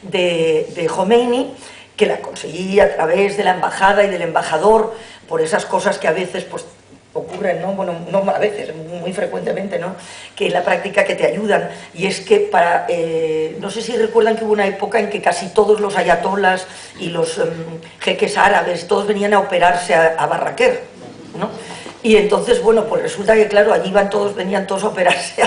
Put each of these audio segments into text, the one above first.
de Khomeini, que la conseguí a través de la embajada y del embajador, por esas cosas que a veces pues ocurren, ¿no? Bueno, no a veces, muy frecuentemente, ¿no? Que en la práctica que te ayudan, y es que para, no sé si recuerdan que hubo una época en que casi todos los ayatolas y los jeques árabes, todos venían a operarse a Barraquer, ¿no? Y entonces, bueno, pues resulta que claro, allí venían todos a operarse,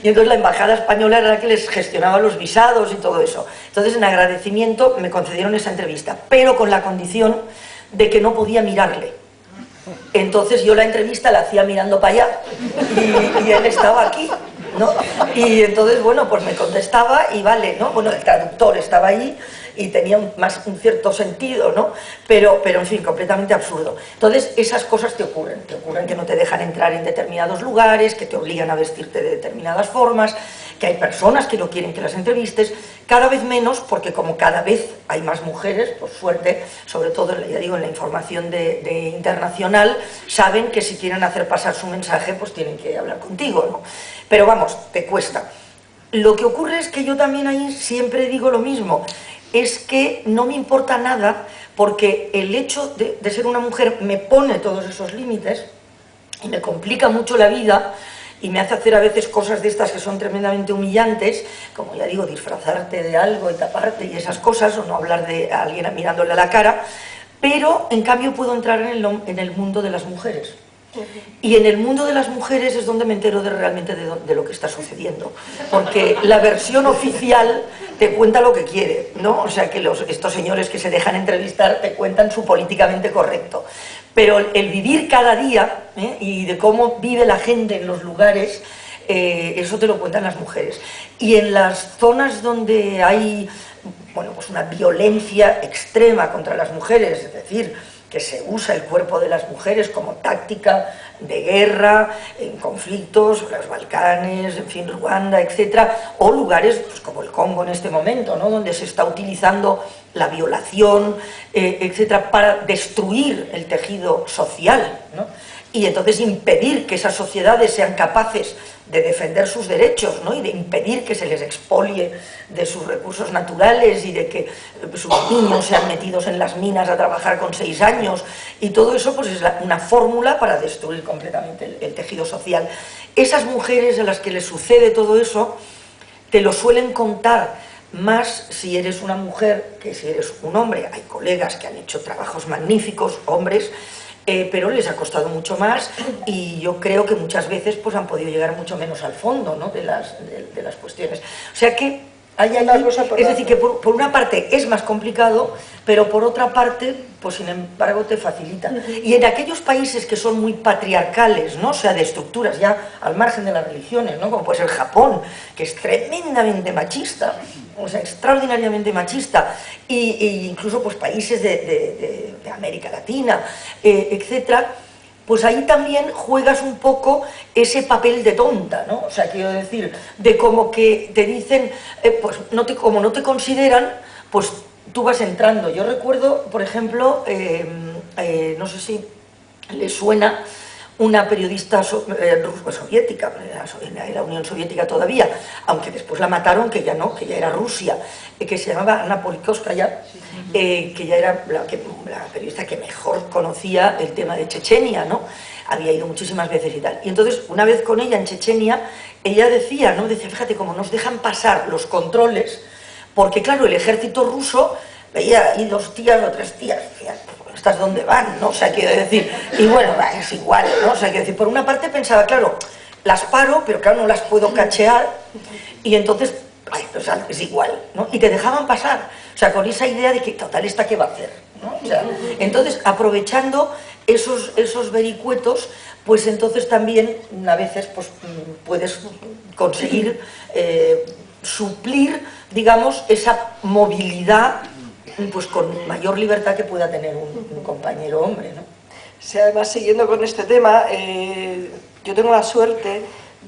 y entonces la embajada española era la que les gestionaba los visados y todo eso. Entonces, en agradecimiento me concedieron esa entrevista, pero con la condición de que no podía mirarle. Entonces yo la entrevista la hacía mirando para allá y él estaba aquí, ¿no? Y entonces, bueno, pues me contestaba y vale, ¿no? Bueno, el traductor estaba ahí y tenía un cierto sentido, ¿no? Pero en fin, completamente absurdo. Entonces esas cosas te ocurren que no te dejan entrar en determinados lugares, que te obligan a vestirte de determinadas formas, que hay personas que no quieren que las entrevistes, cada vez menos, porque como cada vez hay más mujeres, por suerte, sobre todo, ya digo, en la información de internacional, saben que si quieren hacer pasar su mensaje, pues tienen que hablar contigo, ¿no? Pero vamos, te cuesta. Lo que ocurre es que yo también ahí siempre digo lo mismo, es que no me importa nada, porque el hecho de ser una mujer me pone todos esos límites y me complica mucho la vida, y me hace hacer a veces cosas de estas que son tremendamente humillantes, como ya digo, disfrazarte de algo y taparte y esas cosas, o no hablar de alguien mirándole a la cara, pero en cambio puedo entrar en el mundo de las mujeres. Y en el mundo de las mujeres es donde me entero realmente de lo que está sucediendo, porque la versión oficial te cuenta lo que quiere, ¿no? O sea que estos señores que se dejan entrevistar te cuentan su políticamente correcto, pero el vivir cada día, y de cómo vive la gente en los lugares, eso te lo cuentan las mujeres. Y en las zonas donde hay, bueno, pues una violencia extrema contra las mujeres, es decir, que se usa el cuerpo de las mujeres como táctica de guerra, en conflictos, los Balcanes, en fin, Ruanda, etcétera, o lugares pues, como el Congo en este momento, ¿no? Donde se está utilizando la violación, etcétera, para destruir el tejido social, ¿no? Y entonces impedir que esas sociedades sean capaces de defender sus derechos, ¿no? Y de impedir que se les expolie de sus recursos naturales y de que sus niños sean metidos en las minas a trabajar con 6 años, y todo eso pues es una fórmula para destruir completamente el tejido social. Esas mujeres a las que les sucede todo eso te lo suelen contar más si eres una mujer que si eres un hombre. Hay colegas que han hecho trabajos magníficos, hombres, pero les ha costado mucho más, y yo creo que muchas veces pues han podido llegar mucho menos al fondo, ¿no? de las cuestiones. O sea que hay ahí, es decir, que por una parte es más complicado, pero por otra parte, pues sin embargo te facilita. Y en aquellos países que son muy patriarcales, ¿no? O sea, de estructuras ya al margen de las religiones, ¿no? Como puede ser Japón, que es tremendamente machista, o sea, extraordinariamente machista, e incluso pues países de América Latina, etcétera, pues ahí también juegas un poco ese papel de tonta, ¿no? O sea, quiero decir, de como que te dicen, pues como no te consideran, pues tú vas entrando. Yo recuerdo, por ejemplo, no sé si le suena una periodista soviética, era la Unión Soviética todavía, aunque después la mataron, que ya no, que ya era Rusia, que se llamaba Anna Politkovskaya, que ya era la periodista que mejor conocía el tema de Chechenia, ¿no? Había ido muchísimas veces y tal. Y entonces, una vez con ella en Chechenia, ella decía, ¿no? Decía, fíjate, cómo nos dejan pasar los controles, porque claro, el ejército ruso veía ahí 2 tías o 3 tías, decía, ¿estas dónde van? ¿No? O sea, quiero decir, y bueno, es igual, ¿no? O sea, quiero decir, por una parte pensaba, claro, las paro, pero claro, no las puedo cachear, y entonces, ay, pues es igual, ¿no? Y te dejaban pasar, o sea, con esa idea de que, total, ¿esta qué va a hacer? ¿No? O sea, entonces, aprovechando esos vericuetos, pues entonces también, a veces, pues puedes conseguir suplir, digamos, esa movilidad pues con mayor libertad que pueda tener un compañero hombre, ¿no? Sí, además, siguiendo con este tema, yo tengo la suerte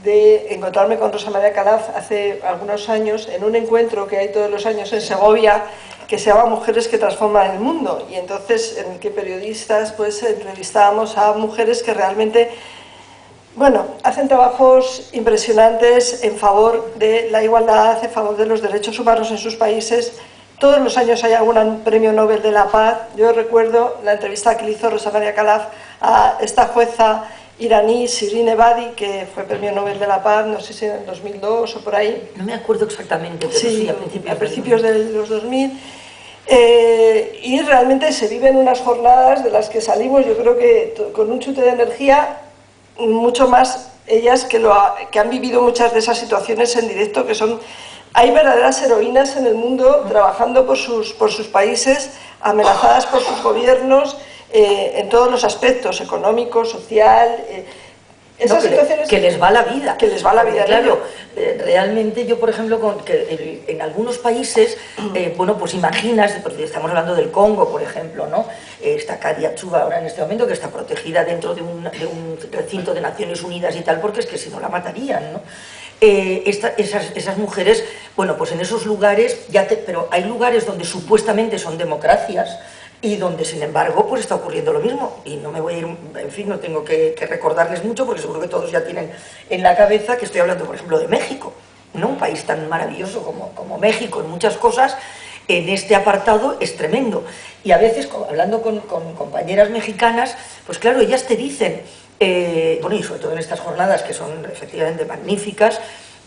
de encontrarme con Rosa María Calaf hace algunos años en un encuentro que hay todos los años en Segovia, que se llama Mujeres que transforman el mundo, y entonces en el que periodistas pues entrevistábamos a mujeres que realmente, bueno, hacen trabajos impresionantes en favor de la igualdad, en favor de los derechos humanos en sus países, Todos los años hay algún premio Nobel de la Paz. Yo recuerdo la entrevista que le hizo Rosa María Calaf a esta jueza iraní, Shirin Ebadi, que fue premio Nobel de la Paz, no sé si en el 2002 o por ahí. No me acuerdo exactamente, pero sí, a principios de los 2000. Y realmente se viven unas jornadas de las que salimos, yo creo que con un chute de energía, mucho más ellas que han vivido muchas de esas situaciones en directo, que son... Hay verdaderas heroínas en el mundo trabajando por sus países, amenazadas por sus gobiernos, en todos los aspectos, económico, social... Esas situaciones que les va la vida. Que les va la vida. Claro, realmente yo, por ejemplo, en algunos países, bueno, pues imaginas, porque estamos hablando del Congo, por ejemplo, ¿no? Está Kadiachuba ahora en este momento, que está protegida dentro de un recinto de Naciones Unidas y tal, porque es que si no la matarían, ¿no? Esas mujeres, bueno, pues en esos lugares, pero hay lugares donde supuestamente son democracias, y donde, sin embargo, pues está ocurriendo lo mismo. Y no me voy a ir, en fin, no tengo que recordarles mucho, porque seguro que todos ya tienen en la cabeza que estoy hablando, por ejemplo, de México, ¿no? Un país tan maravilloso como México en muchas cosas, en este apartado es tremendo. Y a veces, hablando con compañeras mexicanas, pues claro, ellas te dicen, bueno, y sobre todo en estas jornadas que son efectivamente magníficas,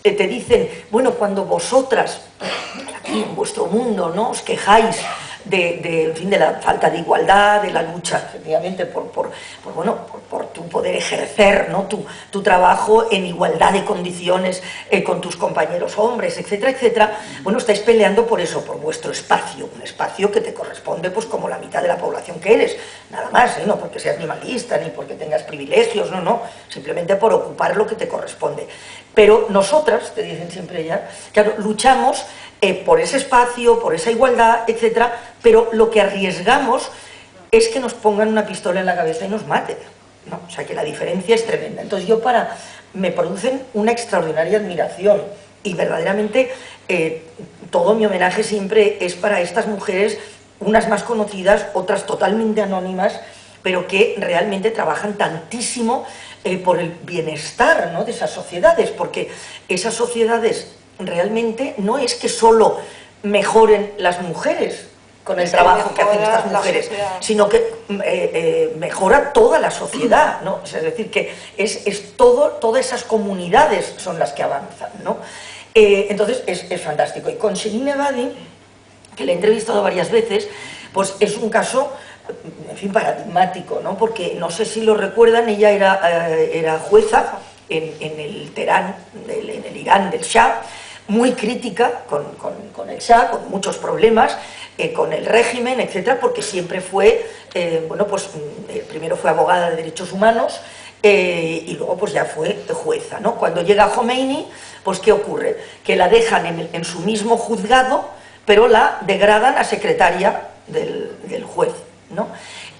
te dicen, bueno, cuando vosotras, aquí en vuestro mundo, ¿no?, os quejáis en fin, de la falta de igualdad, de la lucha, efectivamente, por tu poder ejercer, ¿no?, tu trabajo en igualdad de condiciones con tus compañeros hombres, etcétera, etcétera. Bueno, estáis peleando por eso, por vuestro espacio, un espacio que te corresponde pues como la mitad de la población que eres, nada más, no porque seas animalista, ni porque tengas privilegios, no, simplemente por ocupar lo que te corresponde. Pero nosotras, te dicen siempre ya, claro, luchamos por ese espacio, por esa igualdad, etcétera, pero lo que arriesgamos es que nos pongan una pistola en la cabeza y nos maten, ¿no? O sea que la diferencia es tremenda. Entonces me producen una extraordinaria admiración y verdaderamente todo mi homenaje siempre es para estas mujeres, unas más conocidas, otras totalmente anónimas, pero que realmente trabajan tantísimo por el bienestar, ¿no?, de esas sociedades, porque esas sociedades realmente no es que solo mejoren las mujeres con el trabajo que hacen estas mujeres, sino que mejora toda la sociedad, ¿no? Es decir, que todas esas comunidades son las que avanzan, ¿no? Entonces es fantástico. Y con Shirin Ebadi, que la he entrevistado varias veces, pues es un caso, en fin, paradigmático, ¿no? Porque no sé si lo recuerdan, ella era jueza en el Teherán, en el Irán del Shah, muy crítica con el Shah, con muchos problemas, con el régimen, etcétera, porque siempre fue, bueno, pues primero fue abogada de derechos humanos y luego pues ya fue jueza, ¿no? Cuando llega Khomeini, pues ¿qué ocurre? Que la dejan en su mismo juzgado, pero la degradan a secretaria del juez, ¿no?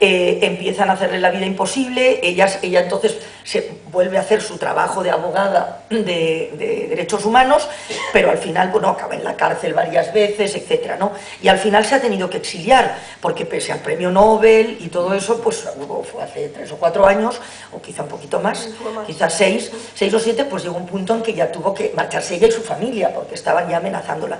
Empiezan a hacerle la vida imposible, ella entonces se vuelve a hacer su trabajo de abogada de derechos humanos, pero al final, bueno, acaba en la cárcel varias veces, etcétera, ¿no? Y al final se ha tenido que exiliar, porque pese al premio Nobel y todo eso, pues fue hace 3 o 4 años, o quizá un poquito más, quizás 6 o 7, pues llegó un punto en que ya tuvo que marcharse ella y su familia, porque estaban ya amenazándola.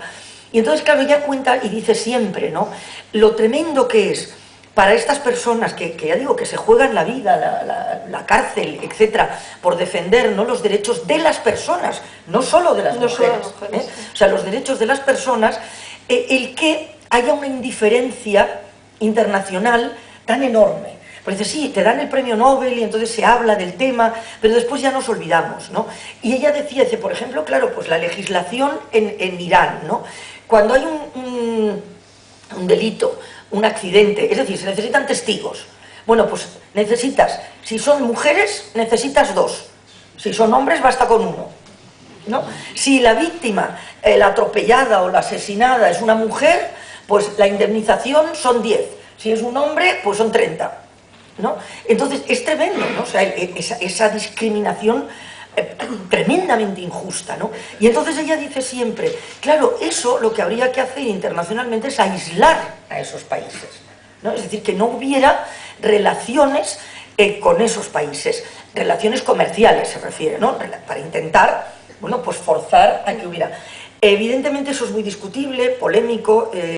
Y entonces, claro, ella cuenta y dice siempre, ¿no?, lo tremendo que es para estas personas que ya digo, que se juegan la vida, la cárcel, etcétera, por defender, ¿no?, los derechos de las personas, no solo de las mujeres, o sea, los derechos de las personas, el que haya una indiferencia internacional tan enorme. Porque dice, sí, te dan el premio Nobel y entonces se habla del tema, pero después ya nos olvidamos, ¿no? Y ella decía, por ejemplo, claro, pues la legislación en Irán, ¿no? Cuando hay un delito, un accidente, es decir, se necesitan testigos. Bueno, pues necesitas, si son mujeres, necesitas 2. Si son hombres, basta con 1, ¿no? Si la víctima, la atropellada o la asesinada es una mujer, pues la indemnización son 10. Si es un hombre, pues son 30, ¿no? Entonces, es tremendo, ¿no? O sea, esa discriminación tremendamente injusta, ¿no? Y entonces ella dice siempre, claro, eso lo que habría que hacer internacionalmente es aislar a esos países, ¿no? Es decir, que no hubiera relaciones con esos países, relaciones comerciales se refiere, ¿no? Para intentar, bueno, pues forzar a que hubiera. Evidentemente eso es muy discutible, polémico,